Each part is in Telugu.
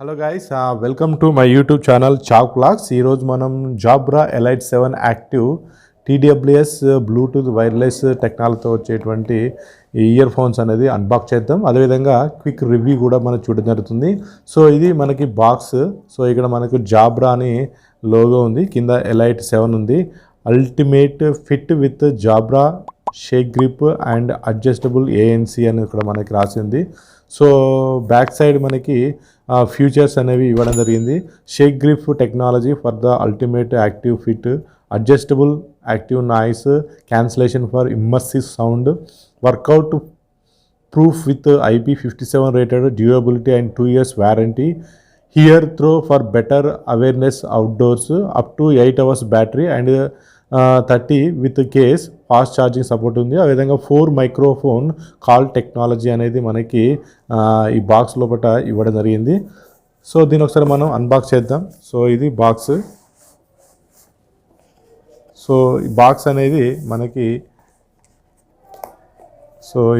Hello guys, welcome to my YouTube channel CHAK VLOGS. ఈ రోజు మనం Jabra Elite 7 active TWS Bluetooth wireless టెక్నాలజీతో వచ్చేటువంటి ఈ ఇయర్ ఫోన్స్ అనేది అన్బాక్స్ చేద్దాం. అదేవిధంగా క్విక్ రివ్యూ కూడా మనం చూడడం జరుగుతుంది. సో ఇది మనకి బాక్స్. సో ఇక్కడ మనకు Jabra అని లోగో ఉంది, కింద Elite 7 ఉంది. Ultimate fit with Jabra shake grip and adjustable ANC అని ఇక్కడ మనకి రాసి ఉంది. సో బ్యాక్ సైడ్ మనకి ఫ్యూచర్స్ అనేవి ఇవ్వడం జరిగింది. Shake grip technology for the ultimate active fit, adjustable active noise cancellation for immersive sound, workout proof with IP57 rated, durability and 2 years warranty, hear through for better awareness outdoors, up to 8 hours battery and 30 with case, fast charging support ఉంది. అదేవిధంగా 4 మైక్రోఫోన్ కాల్ టెక్నాలజీ అనేది మనకి ఈ బాక్స్ లోపల ఇవ్వడం జరిగింది. సో దీని ఒకసారి మనం అన్బాక్స్ చేద్దాం. సో ఇది బాక్స్. సో ఈ బాక్స్ అనేది మనకి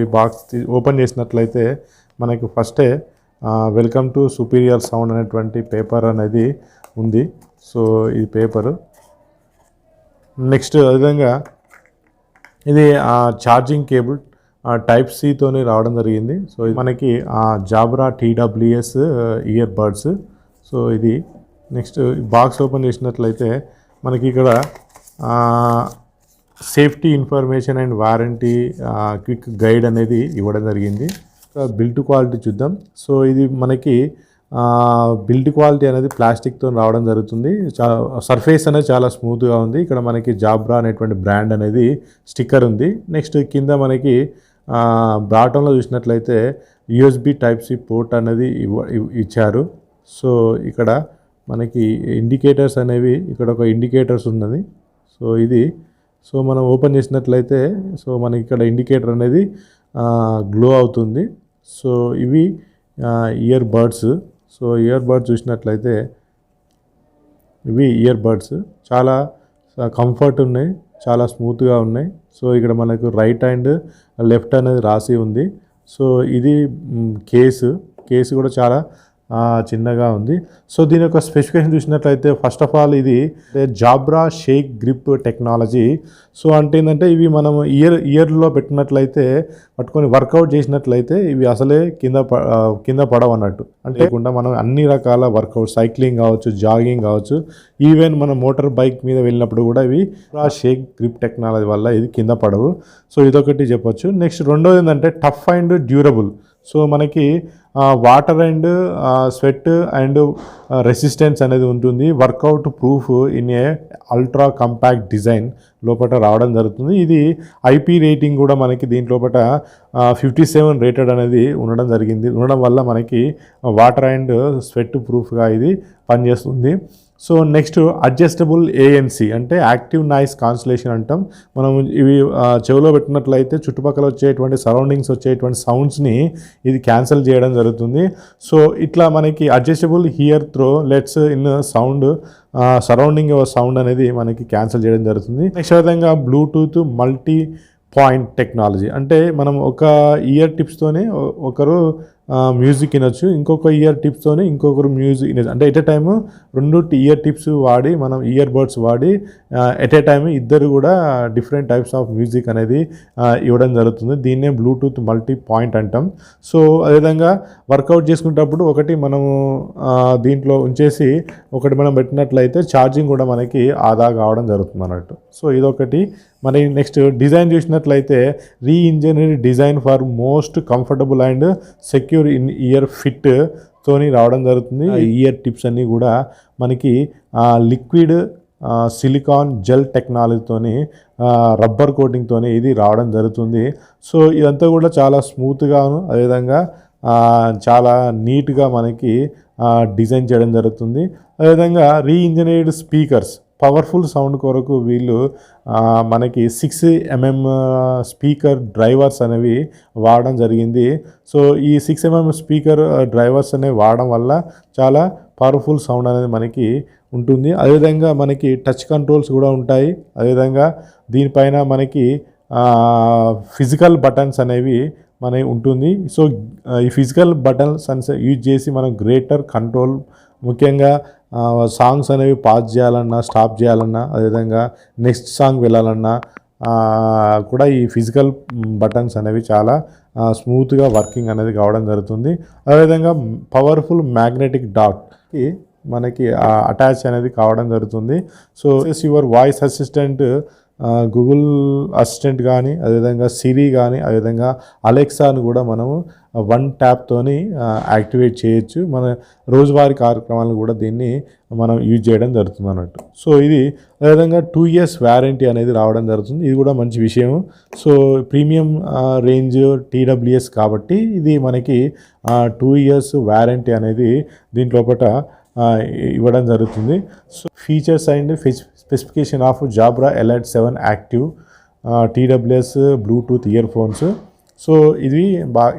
ఈ బాక్స్ ఓపెన్ చేసినట్లయితే మనకి ఫస్టే వెల్కమ్ టు సుపీరియర్ సౌండ్ అనేటువంటి పేపర్ అనేది ఉంది. సో ఇది పేపరు. నెక్స్ట్ అదేవిధంగా ఇది ఛార్జింగ్ కేబుల్ టైప్ సితోని రావడం జరిగింది. సో ఇది మనకి Jabra TWS ear buds. So ఇది నెక్స్ట్ బాక్స్ ఓపెన్ చేసినట్లయితే మనకి ఇక్కడ safety information and warranty quick guide అనేది ఇవ్వడం జరిగింది. బిల్డ్ క్వాలిటీ చూద్దాం. సో ఇది మనకి బిల్డ్ క్వాలిటీ అనేది ప్లాస్టిక్తో రావడం జరుగుతుంది. సర్ఫేస్ అనేది చాలా స్మూత్గా ఉంది. ఇక్కడ మనకి Jabra అనేటువంటి బ్రాండ్ అనేది స్టిక్కర్ ఉంది. నెక్స్ట్ కింద మనకి బాటంలో చూసినట్లయితే USB Type-C పోర్ట్ అనేది ఇచ్చారు. సో ఇక్కడ మనకి ఇండికేటర్స్ అనేవి, ఇక్కడ ఒక ఇండికేటర్స్ ఉన్నది. సో ఇది మనం ఓపెన్ చేసినట్లయితే మనకి ఇక్కడ ఇండికేటర్ అనేది గ్లో అవుతుంది. సో ఇవి ear buds. So ear buds చూసినట్లయితే ఇవి ఇయర్ బడ్స్ చాలా కంఫర్ట్ ఉన్నాయి, చాలా స్మూత్గా ఉన్నాయి. సో ఇక్కడ మనకు రైట్ అండ్ లెఫ్ట్ అనేది రాసి ఉంది. సో ఇది కేసు కూడా చాలా చిన్నగా ఉంది. సో దీని యొక్క స్పెసిఫికేషన్ చూసినట్లయితే ఫస్ట్ ఆఫ్ ఆల్ ఇది Jabra shake grip technology. So అంటే ఏంటంటే ఇవి మనం ఇయర్లో పెట్టినట్లయితే పట్టుకొని వర్కౌట్ చేసినట్లయితే ఇవి అసలే కింద పడవు అన్నట్టు. అంటే మనం అన్ని రకాల వర్కౌట్, సైక్లింగ్ కావచ్చు, జాగింగ్ కావచ్చు, ఈవెన్ మనం మోటార్ బైక్ మీద వెళ్ళినప్పుడు కూడా ఇవి షేక్ గ్రిప్ టెక్నాలజీ వల్ల ఇది కింద పడవు. సో ఇదొకటి చెప్పొచ్చు. నెక్స్ట్ రెండోది ఏంటంటే టఫ్ అండ్ డ్యూరబుల్. సో మనకి water and sweat and resistance అనేది ఉంటుంది. Workout proof in a ultra compact design లోపల రావడం జరుగుతుంది. ఇది IP రేటింగ్ కూడా మనకి దీంట్లోపట 57 రేటెడ్ అనేది ఉండడం వల్ల మనకి వాటర్ అండ్ స్వెట్ ప్రూఫ్గా ఇది పనిచేస్తుంది. సో నెక్స్ట్ అడ్జస్టబుల్ ANC అంటే యాక్టివ్ నాయిస్ కాన్సిలేషన్ అంటాం. మనం ఇవి చెవిలో పెట్టినట్లయితే చుట్టుపక్కల వచ్చేటువంటి సరౌండింగ్స్ వచ్చేటువంటి సౌండ్స్ని ఇది క్యాన్సిల్ చేయడం జరుగుతుంది. సో ఇట్లా మనకి adjustable here throw let's in sound, surrounding sound అనేది మనకి క్యాన్సిల్ చేయడం జరుగుతుంది. నెక్స్ట్ విధంగా బ్లూటూత్ మల్టీ పాయింట్ టెక్నాలజీ అంటే మనం ఒక ఇయర్ టిప్స్తోనే ఒకరు మ్యూజిక్ వినొచ్చు, ఇంకొక ఇయర్ టిప్స్తోనే ఇంకొకరు మ్యూజిక్ వినొచ్చు. అంటే at a time 2 year tips వాడి మనం ఇయర్ బడ్స్ వాడి ఎట్ ఏ టైమ్ ఇద్దరు కూడా డిఫరెంట్ టైప్స్ ఆఫ్ మ్యూజిక్ అనేది ఇవ్వడం జరుగుతుంది. దీన్నే బ్లూటూత్ మల్టీ పాయింట్ అంటాం. సో అదేవిధంగా వర్కౌట్ చేసుకునేటప్పుడు ఒకటి మనము దీంట్లో ఉంచేసి ఒకటి మనం పెట్టినట్లయితే ఛార్జింగ్ కూడా మనకి ఆదా కావడం జరుగుతుంది అన్నట్టు. సో ఇదొకటి. మరి నెక్స్ట్ డిజైన్ చూసినట్లయితే re-engineered design for most comfortable and secure in year fit తోని రావడం జరుగుతుంది. ఇయర్ టిప్స్ అన్నీ కూడా మనకి లిక్విడ్ సిలికాన్ జెల్ టెక్నాలజీతోని రబ్బర్ కోటింగ్తోని ఇది రావడం జరుగుతుంది. సో ఇదంతా కూడా చాలా స్మూత్గాను అదేవిధంగా చాలా నీట్గా మనకి డిజైన్ చేయడం జరుగుతుంది. అదేవిధంగా రీఇంజనీర్డ్ స్పీకర్స్, పవర్ఫుల్ సౌండ్ కొరకు వీళ్ళు మనకి 6mm స్పీకర్ డ్రైవర్స్ అనేవి వాడడం జరిగింది. సో ఈ 6mm స్పీకర్ డ్రైవర్స్ అనేవి వాడడం వల్ల చాలా పవర్ఫుల్ సౌండ్ అనేది మనకి ఉంటుంది. అదేవిధంగా మనకి టచ్ కంట్రోల్స్ కూడా ఉంటాయి. అదేవిధంగా దీనిపైన మనకి ఫిజికల్ బటన్స్ అనేవి మన ఉంటుంది. సో ఈ ఫిజికల్ బటన్స్ యూజ్ చేసి మనం గ్రేటర్ కంట్రోల్, ముఖ్యంగా సాంగ్స్ అనేవి పాజ్ చేయాలన్నా, స్టాప్ చేయాలన్నా, అదేవిధంగా నెక్స్ట్ సాంగ్ వెళ్ళాలన్నా కూడా ఈ ఫిజికల్ బటన్స్ అనేవి చాలా స్మూత్గా వర్కింగ్ అనేది కావడం జరుగుతుంది. అదేవిధంగా పవర్ఫుల్ మ్యాగ్నెటిక్ డాట్కి మనకి అటాచ్ అనేది కావడం జరుగుతుంది. So your voice assistant Google assistant కానీ, అదేవిధంగా సిరి కానీ, అదేవిధంగా అలెక్సాను కూడా మనము వన్ ట్యాప్తోని యాక్టివేట్ చేయొచ్చు. మన రోజువారీ కార్యక్రమాలను కూడా దీన్ని మనం యూజ్ చేయడం జరుగుతుంది అన్నట్టు. సో ఇది అదేవిధంగా 2 years వారంటీ అనేది రావడం జరుగుతుంది. ఇది కూడా మంచి విషయం. సో ప్రీమియం రేంజ్ TWS కాబట్టి ఇది మనకి 2 years వారంటీ అనేది దీంట్లోపట ఇవ్వడం జరుగుతుంది. So features and specification of Jabra Elite 7 active TWS Bluetooth earphones. So ఇది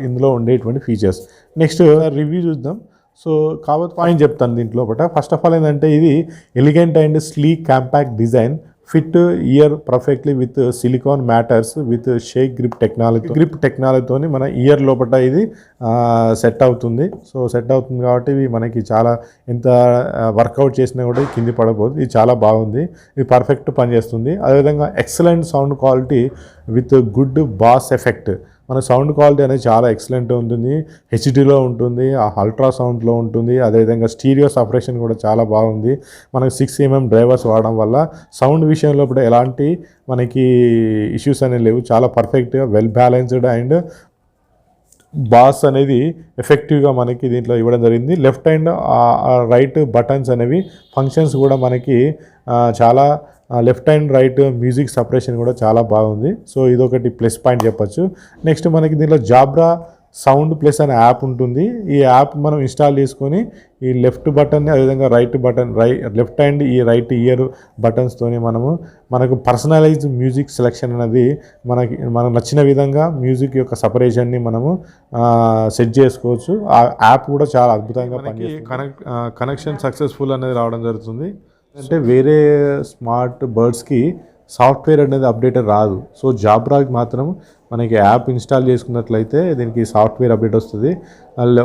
ఇందులో ఉండేటువంటి ఫీచర్స్. నెక్స్ట్ రివ్యూ చూద్దాం. సో కాబట్టి పాయింట్ చెప్తాను దీంట్లో. ఫస్ట్ ఆఫ్ ఆల్ ఏంటంటే ఇది elegant and sleek compact design, fit ear perfectly with silicone matters with shake grip టెక్నాలజీతో మన ఇయర్ లోపల ఇది సెట్ అవుతుంది. సో సెట్ అవుతుంది కాబట్టి ఇవి మనకి చాలా ఎంత వర్కౌట్ చేసినా కూడా కింది పడబోదు. ఇది చాలా బాగుంది, ఇది పర్ఫెక్ట్ పనిచేస్తుంది. అదేవిధంగా excellent sound quality with good boss effect. మన సౌండ్ క్వాలిటీ అనేది చాలా ఎక్సలెంట్ ఉంటుంది, హెచ్డీలో ఉంటుంది, అల్ట్రా సౌండ్లో ఉంటుంది. అదేవిధంగా స్టీరియో సపరేషన్ కూడా చాలా బాగుంది. మనకు 6mm డ్రైవర్స్ వాడడం వల్ల సౌండ్ విషయంలో కూడా ఎలాంటి మనకి ఇష్యూస్ అనేవి లేవు. చాలా పర్ఫెక్ట్గా వెల్ బ్యాలెన్స్డ్ అండ్ బాస్ అనేది ఎఫెక్టివ్గా మనకి దీంట్లో ఇవ్వడం జరిగింది. లెఫ్ట్ అండ్ రైట్ బటన్స్ అనేవి ఫంక్షన్స్ కూడా మనకి చాలా left and right music separation కూడా చాలా బాగుంది. సో ఇదొకటి ప్లస్ పాయింట్ చెప్పచ్చు. నెక్స్ట్ మనకి దీంట్లో జాబ్రా సౌండ్ ప్లస్ అనే యాప్ ఉంటుంది. ఈ యాప్ మనం ఇన్స్టాల్ చేసుకొని ఈ లెఫ్ట్ బటన్ని, అదేవిధంగా రైట్ బటన్, లెఫ్ట్ అండ్ ఈ రైట్ ఇయర్ బటన్స్తోని మనకు పర్సనలైజ్డ్ మ్యూజిక్ సెలెక్షన్ అనేది మనకు నచ్చిన విధంగా మ్యూజిక్ యొక్క సపరేషన్ని మనము సెట్ చేసుకోవచ్చు. ఆ యాప్ కూడా చాలా అద్భుతంగా పనిచేస్తుంది. కనెక్షన్ సక్సెస్ఫుల్ అనేది రావడం జరుగుతుంది. అంటే వేరే స్మార్ట్ బర్డ్స్కి సాఫ్ట్వేర్ అనేది అప్డేట్ రాదు. సో జాబ్రాకి మాత్రం మనకి యాప్ ఇన్స్టాల్ చేసుకున్నట్లయితే దీనికి సాఫ్ట్వేర్ అప్డేట్ వస్తుంది.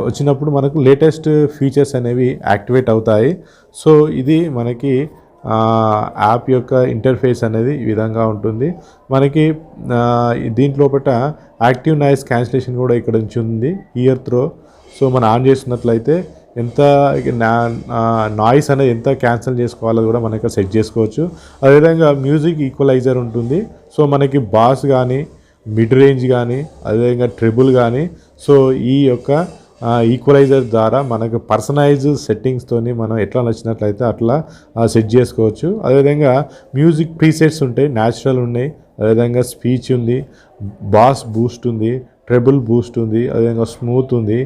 వచ్చినప్పుడు మనకు లేటెస్ట్ ఫీచర్స్ అనేవి యాక్టివేట్ అవుతాయి. సో ఇది మనకి యాప్ యొక్క ఇంటర్ఫేస్ అనేది ఈ విధంగా ఉంటుంది. మనకి దీంట్లోపట యాక్టివ్ నాయిస్ క్యాన్సిలేషన్ కూడా ఇక్కడ నుంచి ఉంది, ఇయర్ త్రో. సో మనం ఆన్ చేసినట్లయితే ఎంత నాయిస్ అనేది ఎంత క్యాన్సిల్ చేసుకోవాలో కూడా మనకి సెట్ చేసుకోవచ్చు. అదేవిధంగా మ్యూజిక్ ఈక్వలైజర్ ఉంటుంది. సో మనకి బాస్ కానీ, మిడ్ రేంజ్ కానీ, అదేవిధంగా ట్రిబుల్ కానీ, సో ఈ యొక్క ఈక్వలైజర్ ద్వారా మనకు పర్సనలైజ్ సెట్టింగ్స్తోని మనం ఎట్లా నచ్చినట్లయితే అట్లా సెట్ చేసుకోవచ్చు. అదేవిధంగా మ్యూజిక్ ప్రీసెట్స్ ఉంటాయి, న్యాచురల్ ఉన్నాయి, అదేవిధంగా స్పీచ్ ఉంది, బాస్ బూస్ట్ ఉంది, ట్రెబుల్ బూస్ట్ ఉంది, అదేవిధంగా స్మూత్ ఉంది.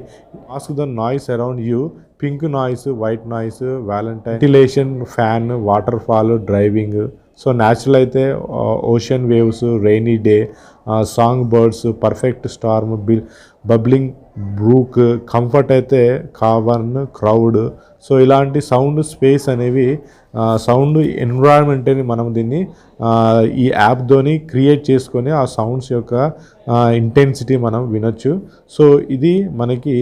Mask the noise around you, pink noise, white noise, valentine, ventilation, fan, waterfall, driving. So natural అయితే ocean waves, rainy day, songbirds, perfect storm, bubbling brook, comfort అయితే కావర్న్, క్రౌడ్. సో ఇలాంటి సౌండ్ స్పేస్ అనేవి సౌండ్ ఎన్విరాన్మెంట్ని మనం దీన్ని ఈ యాప్తోని క్రియేట్ చేసుకొని ఆ సౌండ్స్ యొక్క ఇంటెన్సిటీ మనం వినొచ్చు. సో ఇది మనకి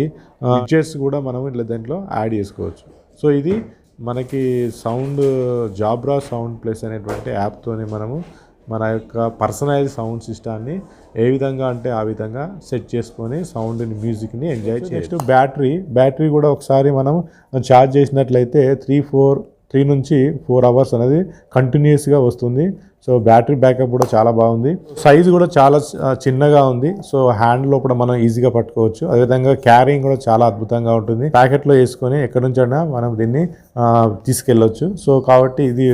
పిక్చర్స్ కూడా మనం ఇట్లా దాంట్లో యాడ్ చేసుకోవచ్చు. సో ఇది మనకి సౌండ్ జాబ్రా సౌండ్ ప్లస్ అనేటువంటి యాప్తోని మనము మన యొక్క పర్సనలైజ్ సౌండ్ సిస్టాన్ని ఏ విధంగా అంటే ఆ విధంగా సెట్ చేసుకొని సౌండ్ని, మ్యూజిక్ని ఎంజాయ్ చేయొచ్చు. నెక్స్ట్ బ్యాటరీ కూడా ఒకసారి మనం ఛార్జ్ చేసినట్లయితే 3 నుంచి 4 hours అనేది కంటిన్యూస్గా వస్తుంది. సో బ్యాటరీ బ్యాకప్ కూడా చాలా బాగుంది. సైజ్ కూడా చాలా చిన్నగా ఉంది. సో హ్యాండ్ లోపల మనం ఈజీగా పట్టుకోవచ్చు. అదేవిధంగా క్యారింగ్ కూడా చాలా అద్భుతంగా ఉంటుంది. ప్యాకెట్లో వేసుకొని ఎక్కడి నుంచైనా మనం దీన్ని తీసుకెళ్ళొచ్చు. సో కాబట్టి ఇది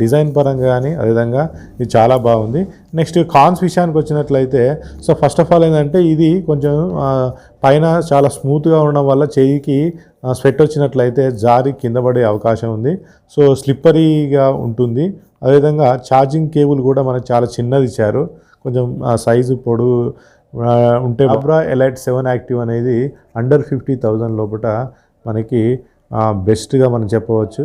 డిజైన్ పరంగా కానీ అదేవిధంగా ఇది చాలా బాగుంది. నెక్స్ట్ కాన్స్ విషయానికి వచ్చినట్లయితే, సో ఫస్ట్ ఆఫ్ ఆల్ ఏంటంటే ఇది కొంచెం పైన చాలా స్మూత్గా ఉండడం వల్ల చెయ్యికి స్వెట్ వచ్చినట్లయితే జారి కింద పడే అవకాశం ఉంది. సో స్లిప్పరీగా ఉంటుంది. అదేవిధంగా ఛార్జింగ్ కేబుల్ కూడా మనకు చాలా చిన్నది ఇచ్చారు, కొంచెం సైజు పొడవు ఉంటే. జాబ్రా ఎలైట్ 7 యాక్టివ్ అనేది అండర్ 50,000 లోపల మనకి బెస్ట్గా మనం చెప్పవచ్చు.